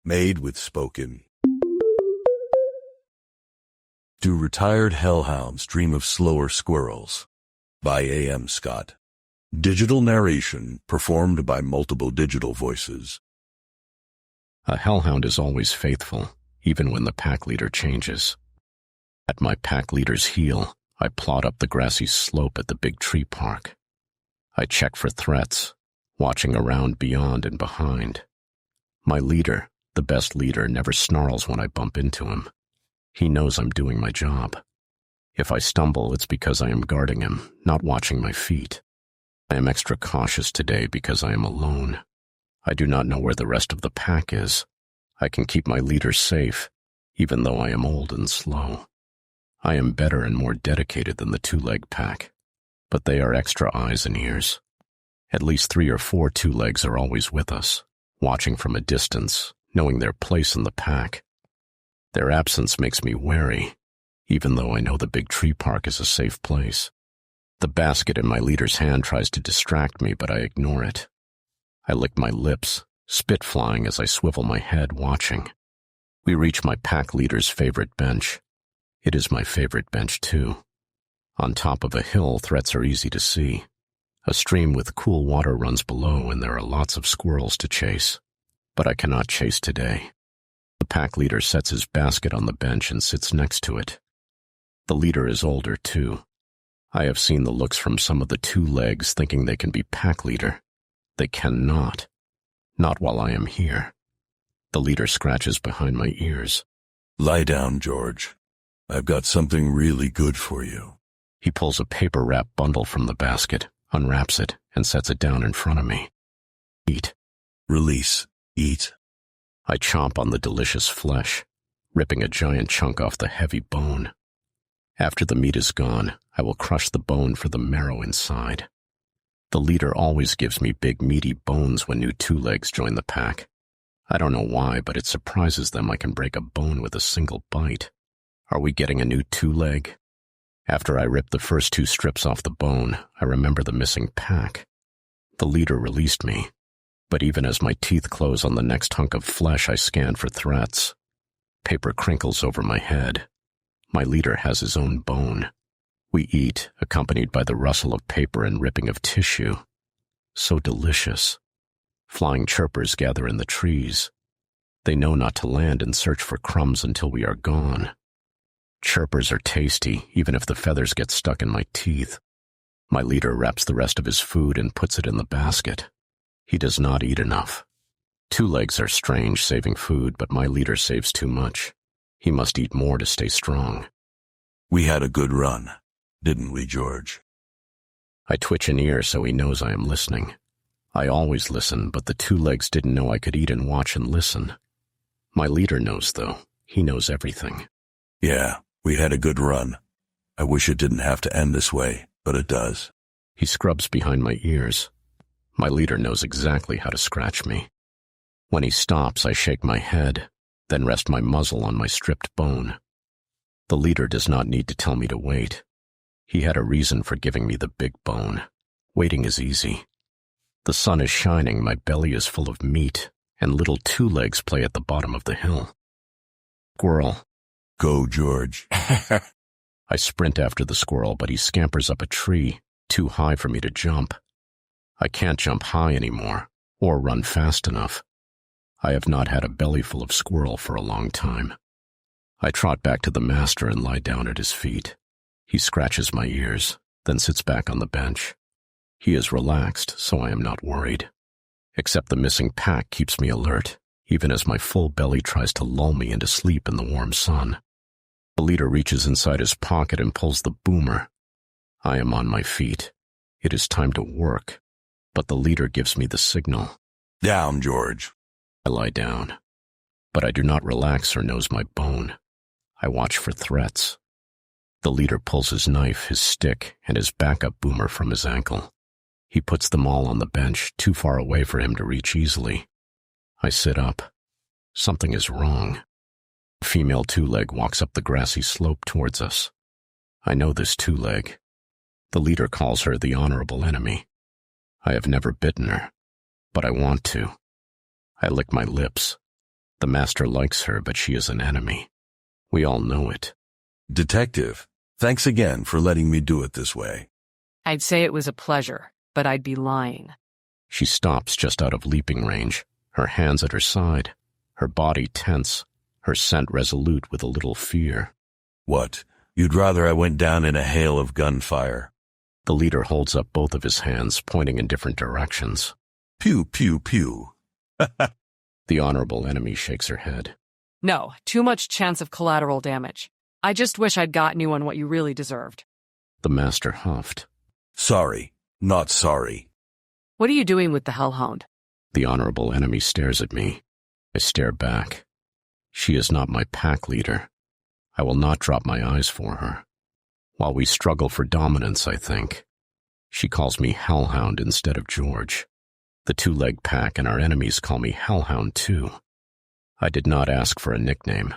Made with spoken. Do retired hellhounds dream of slower squirrels? By A.M. Scott. Digital narration performed by multiple digital voices. A hellhound is always faithful, even when the pack leader changes. At my pack leader's heel, I plod up the grassy slope at the big tree park. I check for threats, watching around beyond and behind. My leader, the best leader, never snarls when I bump into him. He knows I'm doing my job. If I stumble, it's because I am guarding him, not watching my feet. I am extra cautious today because I am alone. I do not know where the rest of the pack is. I can keep my leader safe, even though I am old and slow. I am better and more dedicated than the two-leg pack, but they are extra eyes and ears. At least 3 or 4 two-legs are always with us, watching from a distance, knowing their place in the pack. Their absence makes me wary, even though I know the big tree park is a safe place. The basket in my leader's hand tries to distract me, but I ignore it. I lick my lips, spit flying as I swivel my head, watching. We reach my pack leader's favorite bench. It is my favorite bench, too. On top of a hill, threats are easy to see. A stream with cool water runs below, and there are lots of squirrels to chase. But I cannot chase today. The pack leader sets his basket on the bench and sits next to it. The leader is older, too. I have seen the looks from some of the two legs thinking they can be pack leader. They cannot. Not while I am here. The leader scratches behind my ears. Lie down, George. I've got something really good for you. He pulls a paper-wrapped bundle from the basket, unwraps it, and sets it down in front of me. Eat. Release. Eat. I chomp on the delicious flesh, ripping a giant chunk off the heavy bone. After the meat is gone, I will crush the bone for the marrow inside. The leader always gives me big meaty bones when new two-legs join the pack. I don't know why, but it surprises them I can break a bone with a single bite. Are we getting a new two-leg? After I rip the first 2 strips off the bone, I remember the missing pack. The leader released me, but even as my teeth close on the next hunk of flesh, I scan for threats. Paper crinkles over my head. My leader has his own bone. We eat, accompanied by the rustle of paper and ripping of tissue. So delicious. Flying chirpers gather in the trees. They know not to land and search for crumbs until we are gone. Chirpers are tasty, even if the feathers get stuck in my teeth. My leader wraps the rest of his food and puts it in the basket. He does not eat enough. Two legs are strange saving food, but my leader saves too much. He must eat more to stay strong. We had a good run, didn't we, George? I twitch an ear so he knows I am listening. I always listen, but the two legs didn't know I could eat and watch and listen. My leader knows, though. He knows everything. Yeah, we had a good run. I wish it didn't have to end this way, but it does. He scrubs behind my ears. My leader knows exactly how to scratch me. When he stops, I shake my head, then rest my muzzle on my stripped bone. The leader does not need to tell me to wait. He had a reason for giving me the big bone. Waiting is easy. The sun is shining, my belly is full of meat, and little two legs play at the bottom of the hill. Squirrel. Go, George. I sprint after the squirrel, but he scampers up a tree, too high for me to jump. I can't jump high anymore, or run fast enough. I have not had a belly full of squirrel for a long time. I trot back to the master and lie down at his feet. He scratches my ears, then sits back on the bench. He is relaxed, so I am not worried. Except the missing pack keeps me alert, even as my full belly tries to lull me into sleep in the warm sun. The leader reaches inside his pocket and pulls the boomer. I am on my feet. It is time to work, but the leader gives me the signal. Down, George. I lie down, but I do not relax or nose my bone. I watch for threats. The leader pulls his knife, his stick, and his backup boomer from his ankle. He puts them all on the bench, too far away for him to reach easily. I sit up. Something is wrong. A female two-leg walks up the grassy slope towards us. I know this two-leg. The leader calls her the honorable enemy. I have never bitten her, but I want to. I lick my lips. The master likes her, but she is an enemy. We all know it. Detective, thanks again for letting me do it this way. I'd say it was a pleasure, but I'd be lying. She stops just out of leaping range, her hands at her side, her body tense, her scent resolute with a little fear. What? You'd rather I went down in a hail of gunfire? The leader holds up both of his hands, pointing in different directions. Pew, pew, pew. The honorable enemy shakes her head. No, too much chance of collateral damage. I just wish I'd gotten you on what you really deserved. The master huffed. Sorry, not sorry. What are you doing with the Hellhound? The honorable enemy stares at me. I stare back. She is not my pack leader. I will not drop my eyes for her. While we struggle for dominance, I think. She calls me Hellhound instead of George. The two-leg pack and our enemies call me Hellhound too. I did not ask for a nickname,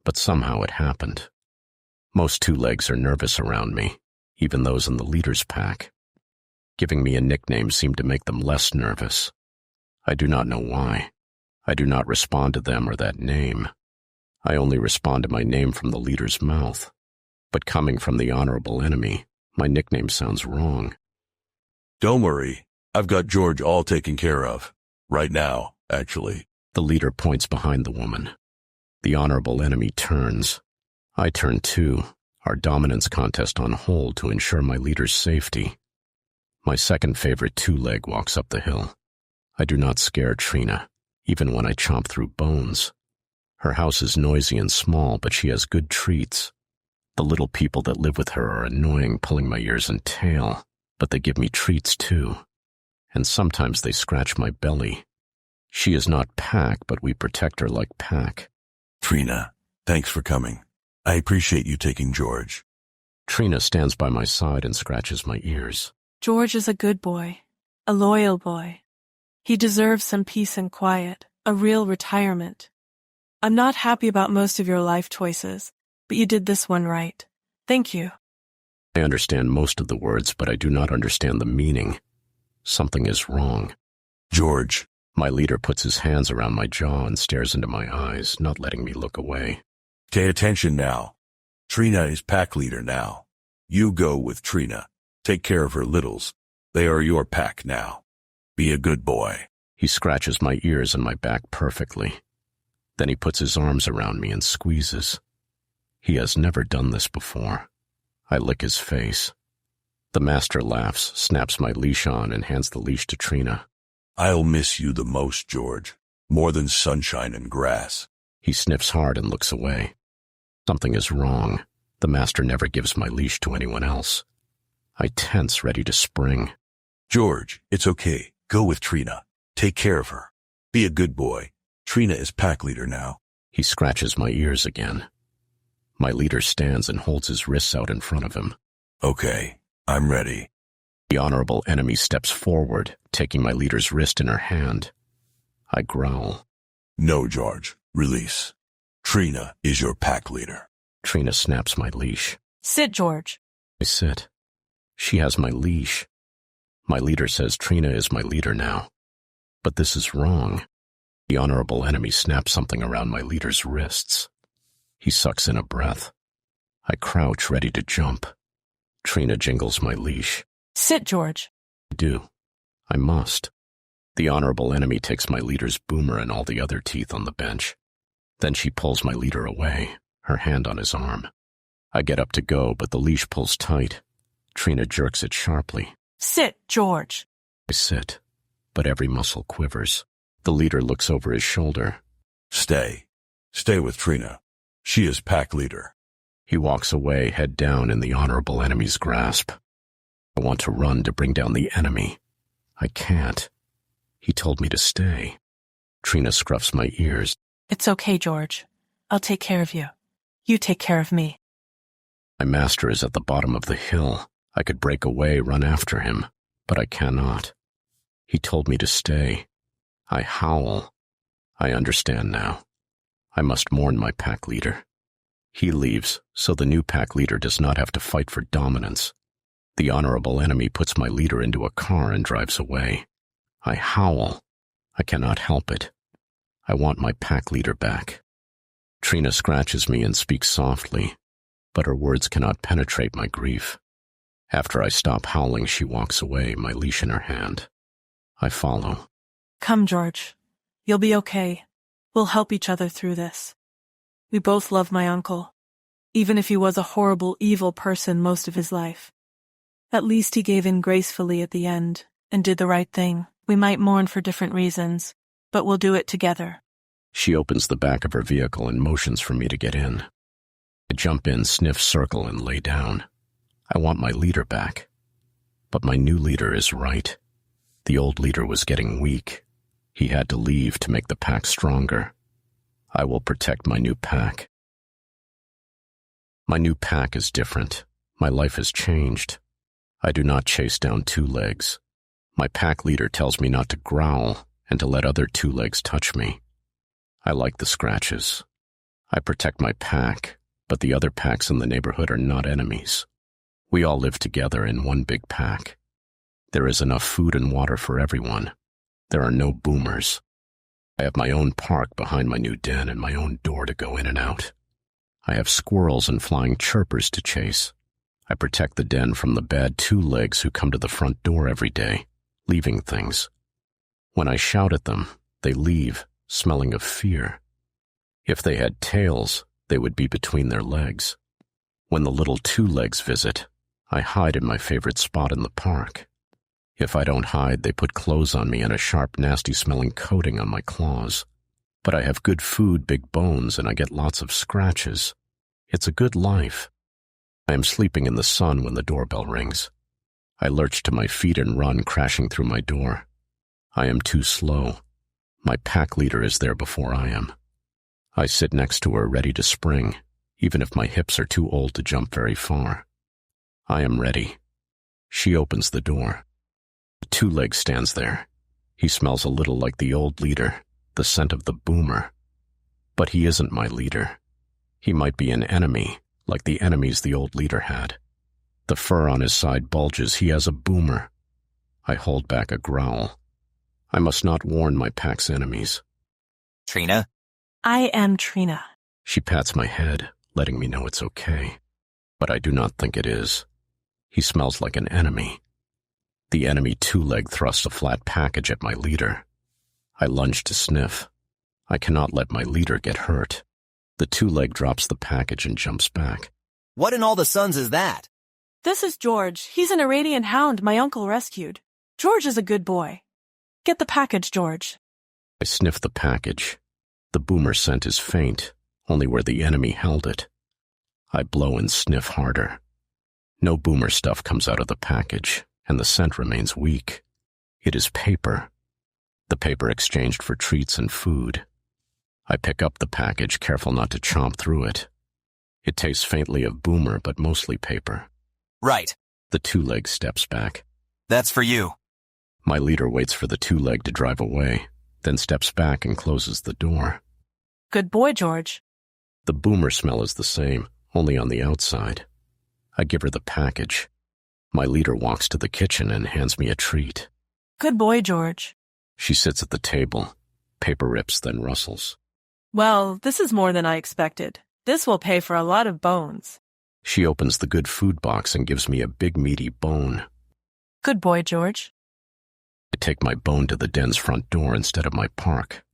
but somehow it happened. Most two-legs are nervous around me, even those in the leader's pack. Giving me a nickname seemed to make them less nervous. I do not know why. I do not respond to them or that name. I only respond to my name from the leader's mouth. But coming from the honorable enemy, my nickname sounds wrong. Don't worry, I've got George all taken care of. Right now, actually. The leader points behind the woman. The honorable enemy turns. I turn too, our dominance contest on hold to ensure my leader's safety. My second favorite two-leg walks up the hill. I do not scare Trina, even when I chomp through bones. Her house is noisy and small, but she has good treats. The little people that live with her are annoying, pulling my ears and tail, but they give me treats too. And sometimes they scratch my belly. She is not pack, but we protect her like pack. Trina, thanks for coming. I appreciate you taking George. Trina stands by my side and scratches my ears. George is a good boy, a loyal boy. He deserves some peace and quiet, a real retirement. I'm not happy about most of your life choices, but you did this one right. Thank you. I understand most of the words, but I do not understand the meaning. Something is wrong. George. My leader puts his hands around my jaw and stares into my eyes, not letting me look away. Pay attention now. Trina is pack leader now. You go with Trina. Take care of her littles. They are your pack now. Be a good boy. He scratches my ears and my back perfectly. Then he puts his arms around me and squeezes. He has never done this before. I lick his face. The master laughs, snaps my leash on, and hands the leash to Trina. I'll miss you the most, George. More than sunshine and grass. He sniffs hard and looks away. Something is wrong. The master never gives my leash to anyone else. I tense, ready to spring. George, it's okay. Go with Trina. Take care of her. Be a good boy. Trina is pack leader now. He scratches my ears again. My leader stands and holds his wrists out in front of him. Okay, I'm ready. The honorable enemy steps forward, taking my leader's wrist in her hand. I growl. No, George. Release. Trina is your pack leader. Trina snaps my leash. Sit, George. I sit. She has my leash. My leader says Trina is my leader now. But this is wrong. The honorable enemy snaps something around my leader's wrists. He sucks in a breath. I crouch, ready to jump. Trina jingles my leash. Sit, George. I do. I must. The honorable enemy takes my leader's boomer and all the other teeth on the bench. Then she pulls my leader away, her hand on his arm. I get up to go, but the leash pulls tight. Trina jerks it sharply. Sit, George. I sit, but every muscle quivers. The leader looks over his shoulder. Stay. Stay with Trina. She is pack leader. He walks away, head down in the honorable enemy's grasp. I want to run to bring down the enemy. I can't. He told me to stay. Trina scruffs my ears. It's okay, George. I'll take care of you. You take care of me. My master is at the bottom of the hill. I could break away, run after him, but I cannot. He told me to stay. I howl. I understand now. I must mourn my pack leader. He leaves, so the new pack leader does not have to fight for dominance. The honorable enemy puts my leader into a car and drives away. I howl. I cannot help it. I want my pack leader back. Trina scratches me and speaks softly, but her words cannot penetrate my grief. After I stop howling, she walks away, my leash in her hand. I follow. Come, George. You'll be okay. We'll help each other through this. We both love my uncle, even if he was a horrible, evil person most of his life. At least he gave in gracefully at the end and did the right thing. We might mourn for different reasons, but we'll do it together. She opens the back of her vehicle and motions for me to get in. I jump in, sniff, circle, and lay down. I want my leader back. But my new leader is right. The old leader was getting weak. He had to leave to make the pack stronger. I will protect my new pack. My new pack is different. My life has changed. I do not chase down two legs. My pack leader tells me not to growl and to let other two legs touch me. I like the scratches. I protect my pack, but the other packs in the neighborhood are not enemies. We all live together in one big pack. There is enough food and water for everyone. There are no boomers. I have my own park behind my new den and my own door to go in and out. I have squirrels and flying chirpers to chase. I protect the den from the bad two legs who come to the front door every day, leaving things. When I shout at them, they leave, smelling of fear. If they had tails, they would be between their legs. When the little two legs visit, I hide in my favorite spot in the park. If I don't hide, they put clothes on me and a sharp, nasty-smelling coating on my claws. But I have good food, big bones, and I get lots of scratches. It's a good life. I am sleeping in the sun when the doorbell rings. I lurch to my feet and run, crashing through my door. I am too slow. My pack leader is there before I am. I sit next to her, ready to spring, even if my hips are too old to jump very far. I am ready. She opens the door. The two-leg stands there. He smells a little like the old leader, the scent of the boomer. But he isn't my leader. He might be an enemy, like the enemies the old leader had. The fur on his side bulges. He has a boomer. I hold back a growl. I must not warn my pack's enemies. Trina? I am Trina. She pats my head, letting me know it's okay. But I do not think it is. He smells like an enemy. The enemy two-leg thrusts a flat package at my leader. I lunge to sniff. I cannot let my leader get hurt. The two-leg drops the package and jumps back. What in all the suns is that? This is George. He's an Eradian Hound my uncle rescued. George is a good boy. Get the package, George. I sniff the package. The boomer scent is faint, only where the enemy held it. I blow and sniff harder. No boomer stuff comes out of the package, and the scent remains weak. It is paper. The paper exchanged for treats and food. I pick up the package, careful not to chomp through it. It tastes faintly of boomer, but mostly paper. Right. The two-leg steps back. That's for you. My leader waits for the two-leg to drive away, then steps back and closes the door. Good boy, George. The boomer smell is the same, only on the outside. I give her the package. My leader walks to the kitchen and hands me a treat. Good boy, George. She sits at the table. Paper rips, then rustles. Well, this is more than I expected. This will pay for a lot of bones. She opens the good food box and gives me a big meaty bone. Good boy, George. I take my bone to the den's front door instead of my park.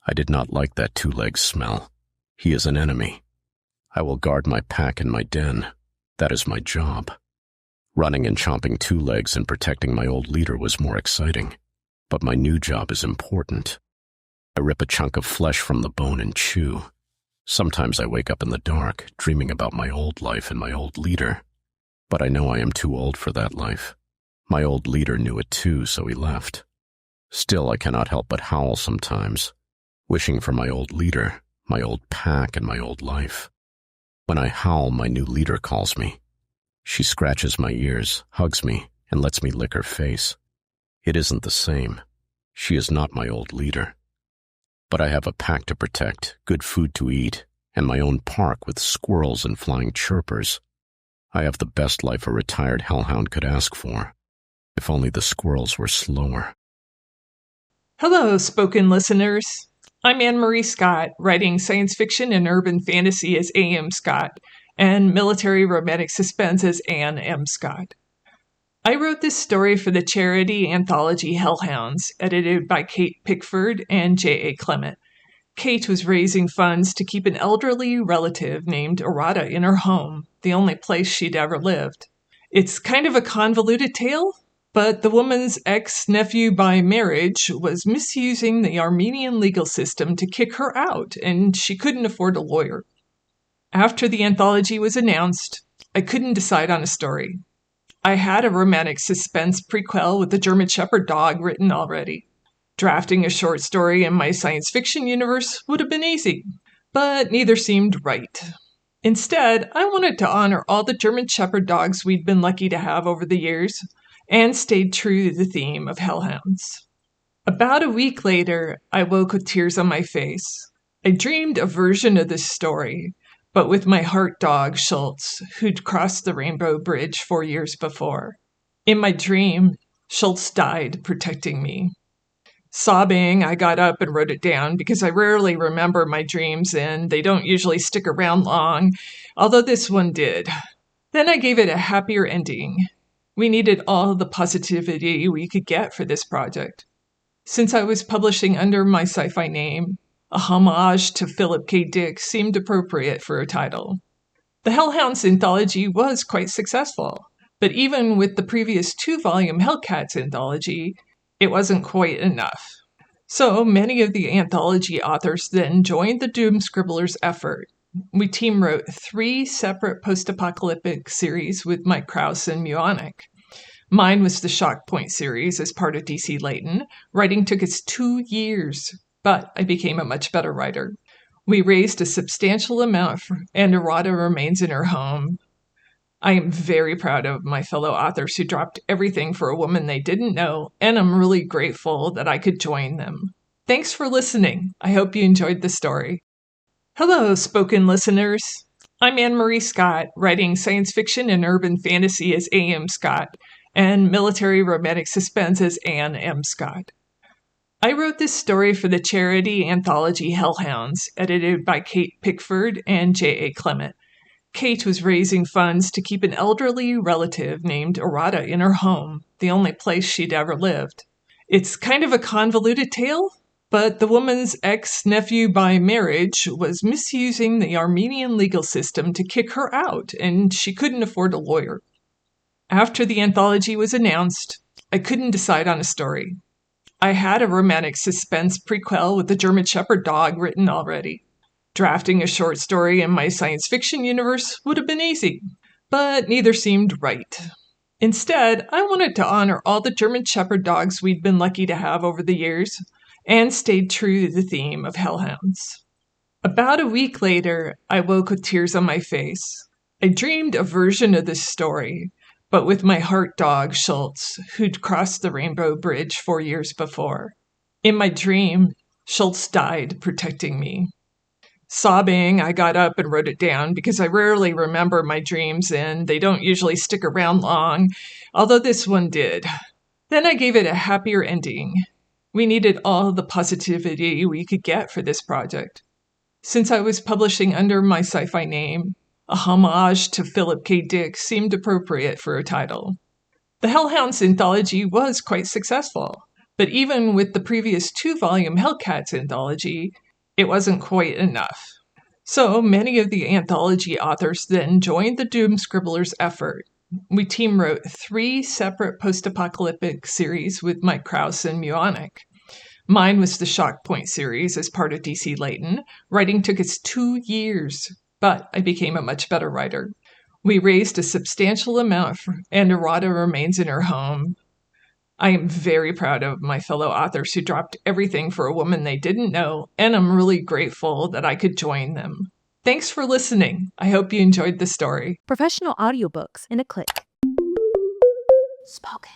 I did not like that two-leg smell. He is an enemy. I will guard my pack in my den. That is my job. Running and chomping two legs and protecting my old leader was more exciting. But my new job is important. I rip a chunk of flesh from the bone and chew. Sometimes I wake up in the dark, dreaming about my old life and my old leader. But I know I am too old for that life. My old leader knew it too, so he left. Still, I cannot help but howl sometimes, wishing for my old leader, my old pack, and my old life. When I howl, my new leader calls me. She scratches my ears, hugs me, and lets me lick her face. It isn't the same. She is not my old leader. But I have a pack to protect, good food to eat, and my own park with squirrels and flying chirpers. I have the best life a retired hellhound could ask for. If only the squirrels were slower. Hello, spoken listeners. I'm Anne-Marie Scott, writing science fiction and urban fantasy as A.M. Scott, and military romantic suspense as Anne M. Scott. I wrote this story for the charity anthology Hellhounds, edited by Kate Pickford and J.A. Clement. Kate was raising funds to keep an elderly relative named Erada in her home, the only place she'd ever lived. It's kind of a convoluted tale, but the woman's ex-nephew by marriage was misusing the Armenian legal system to kick her out, and she couldn't afford a lawyer. After the anthology was announced, I couldn't decide on a story. I had a romantic suspense prequel with a German Shepherd dog written already. Drafting a short story in my science fiction universe would have been easy, but neither seemed right. Instead, I wanted to honor all the German Shepherd dogs we'd been lucky to have over the years, and stayed true to the theme of Hellhounds. About a week later, I woke with tears on my face. I dreamed a version of this story, but with my heart dog, Schultz, who'd crossed the Rainbow Bridge 4 years before. In my dream, Schultz died protecting me. Sobbing, I got up and wrote it down because I rarely remember my dreams and they don't usually stick around long, although this one did. Then I gave it a happier ending. We needed all the positivity we could get for this project. Since I was publishing under my sci-fi name, a homage to Philip K. Dick seemed appropriate for a title. The Hellhounds anthology was quite successful, but even with the previous 2-volume Hellcats anthology, it wasn't quite enough. So many of the anthology authors then joined the Doom Scribblers effort. We team wrote 3 separate post-apocalyptic series with Mike Krause and Muonic. Mine was the Shock Point series as part of DC Layton. Writing took us 2 years, but I became a much better writer. We raised a substantial amount and Erada remains in her home. I am very proud of my fellow authors who dropped everything for a woman they didn't know, and I'm really grateful that I could join them. Thanks for listening. I hope you enjoyed the story. Hello, spoken listeners. I'm Anne-Marie Scott, writing science fiction and urban fantasy as A.M. Scott, and military romantic suspense as Anne M. Scott. I wrote this story for the charity anthology Hellhounds, edited by Kate Pickford and J.A. Clement. Kate was raising funds to keep an elderly relative named Erada in her home, the only place she'd ever lived. It's kind of a convoluted tale, but the woman's ex-nephew by marriage was misusing the Armenian legal system to kick her out, and she couldn't afford a lawyer. After the anthology was announced, I couldn't decide on a story. I had a romantic suspense prequel with a German Shepherd dog written already. Drafting a short story in my science fiction universe would have been easy, but neither seemed right. Instead, I wanted to honor all the German Shepherd dogs we'd been lucky to have over the years, and stayed true to the theme of Hellhounds. About a week later, I woke with tears on my face. I dreamed a version of this story, but with my heart dog, Schultz, who'd crossed the Rainbow Bridge 4 years before. In my dream, Schultz died protecting me. Sobbing, I got up and wrote it down because I rarely remember my dreams and they don't usually stick around long, although this one did. Then I gave it a happier ending. We needed all the positivity we could get for this project. Since I was publishing under my sci-fi name, a homage to Philip K. Dick seemed appropriate for a title. The Hellhounds anthology was quite successful, but even with the previous 2-volume Hellcats anthology, it wasn't quite enough. So many of the anthology authors then joined the Doom Scribblers effort. We team wrote 3 separate post-apocalyptic series with Mike Krause and Muonic. Mine was the Shock Point series as part of DC Layton. Writing took us 2 years, but I became a much better writer. We raised a substantial amount and Erada remains in her home. I am very proud of my fellow authors who dropped everything for a woman they didn't know, and I'm really grateful that I could join them. Thanks for listening. I hope you enjoyed the story. Professional audiobooks in a click. Spoken.